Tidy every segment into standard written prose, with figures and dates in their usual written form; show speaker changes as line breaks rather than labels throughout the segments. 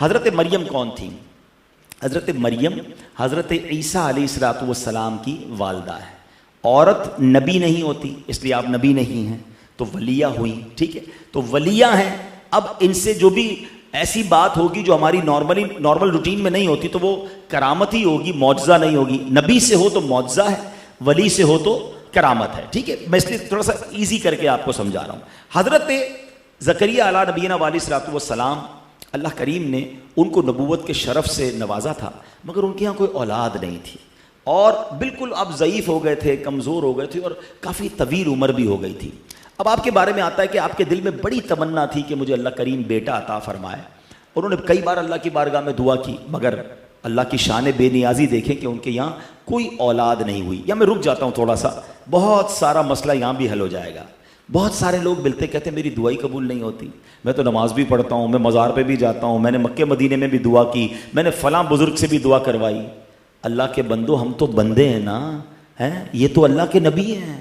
حضرت مریم کون تھیں؟ حضرت مریم حضرت عیسیٰ علیہ الصلوۃ والسلام کی والدہ ہے. عورت نبی نہیں ہوتی، اس لیے آپ نبی نہیں ہیں، تو ولیہ ہوئیں. ٹھیک ہے، تو ولیہ ہیں. اب ان سے جو بھی ایسی بات ہوگی جو ہماری نارمل روٹین میں نہیں ہوتی تو وہ کرامت ہی ہوگی، معجزہ نہیں ہوگی. نبی سے ہو تو معجزہ ہے، ولی سے ہو تو کرامت ہے. ٹھیک ہے، میں اس لیے تھوڑا سا ایزی کر کے آپ کو سمجھا رہا ہوں. حضرت زکریا علیہ نبینا علیہ الصلوۃ والسلام، اللہ کریم نے ان کو نبوت کے شرف سے نوازا تھا، مگر ان کے یہاں کوئی اولاد نہیں تھی، اور بالکل اب ضعیف ہو گئے تھے، کمزور ہو گئے تھے، اور کافی طویل عمر بھی ہو گئی تھی. اب آپ کے بارے میں آتا ہے کہ آپ کے دل میں بڑی تمنا تھی کہ مجھے اللہ کریم بیٹا عطا فرمائے. انہوں نے کئی بار اللہ کی بارگاہ میں دعا کی، مگر اللہ کی شان بے نیازی دیکھیں کہ ان کے یہاں کوئی اولاد نہیں ہوئی. یا میں رک جاتا ہوں تھوڑا سا، بہت سارا مسئلہ یہاں بھی حل ہو جائے گا. بہت سارے لوگ ملتے کہتے ہیں میری دعائی قبول نہیں ہوتی، میں تو نماز بھی پڑھتا ہوں، میں مزار پہ بھی جاتا ہوں، میں نے مکے مدینے میں بھی دعا کی، میں نے فلاں بزرگ سے بھی دعا کروائی. اللہ کے بندو، ہم تو بندے ہیں نا، ہیں یہ تو اللہ کے نبی ہیں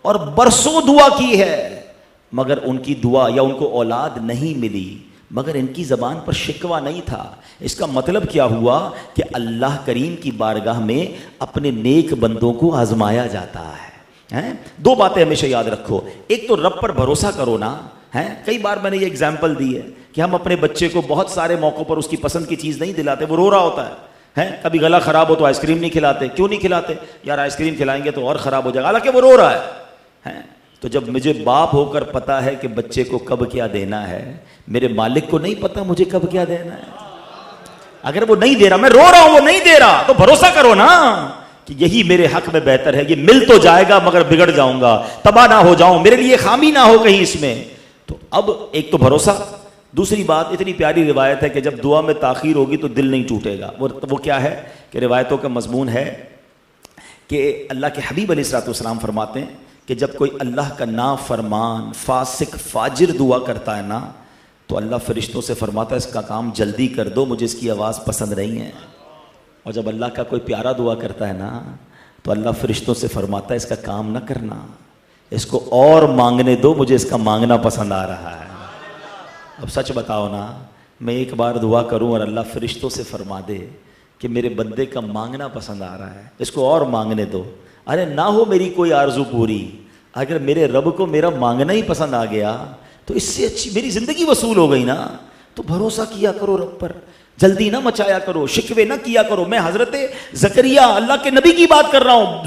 اور برسوں دعا کی ہے، مگر ان کی دعا یا ان کو اولاد نہیں ملی، مگر ان کی زبان پر شکوہ نہیں تھا. اس کا مطلب کیا ہوا کہ اللہ کریم کی بارگاہ میں اپنے نیک بندوں کو آزمایا جاتا ہے. دو باتیں ہمیشہ یاد رکھو، ایک تو رب پر بھروسہ کرو نا. کئی بار میں نے یہ اگزامپل دی ہے کہ ہم اپنے بچے کو بہت سارے موقعوں پر اس کی پسند کی چیز نہیں دلاتے، وہ رو رہا ہوتا ہے. کبھی گلا خراب ہو تو آئس کریم نہیں کھلاتے. کیوں نہیں کھلاتے؟ یار آئس کریم کھلائیں گے تو اور خراب ہو جائے گا، حالانکہ وہ رو رہا ہے. تو جب مجھے باپ ہو کر پتا ہے کہ بچے کو کب کیا دینا ہے، میرے مالک کو نہیں پتا مجھے کب کیا دینا ہے. اگر وہ نہیں دے رہا، میں رو رہا ہوں وہ نہیں دے رہا، تو بھروسہ کرو نا کہ یہی میرے حق میں بہتر ہے، یہ مل تو جائے گا مگر بگڑ جاؤں گا، تباہ نہ ہو جاؤں، میرے لیے خامی نہ ہو کہیں اس میں. تو اب ایک تو بھروسہ. دوسری بات، اتنی پیاری روایت ہے کہ جب دعا میں تاخیر ہوگی تو دل نہیں ٹوٹے گا. وہ کیا ہے کہ روایتوں کا مضمون ہے کہ اللہ کے حبیب علیہ الصلوۃ والسلام فرماتے ہیں کہ جب کوئی اللہ کا نافرمان فاسق فاجر دعا کرتا ہے نا، تو اللہ فرشتوں سے فرماتا ہے اس کا کام جلدی کر دو، مجھے اس کی آواز پسند نہیں ہے. اور جب اللہ کا کوئی پیارا دعا کرتا ہے نا، تو اللہ فرشتوں سے فرماتا ہے اس کا کام نہ کرنا، اس کو اور مانگنے دو، مجھے اس کا مانگنا پسند آ رہا ہے. اب سچ بتاؤ نا، میں ایک بار دعا کروں اور اللہ فرشتوں سے فرما دے کہ میرے بندے کا مانگنا پسند آ رہا ہے، اس کو اور مانگنے دو. ارے نہ ہو میری کوئی آرزو پوری، اگر میرے رب کو میرا مانگنا ہی پسند آ گیا تو اس سے اچھی میری زندگی وصول ہو گئی نا. تو بھروسہ کیا کرو رب پر، جلدی نہ مچایا کرو، شکوے نہ کیا کرو. میں حضرت زکریا اللہ کے نبی کی بات کر رہا ہوں.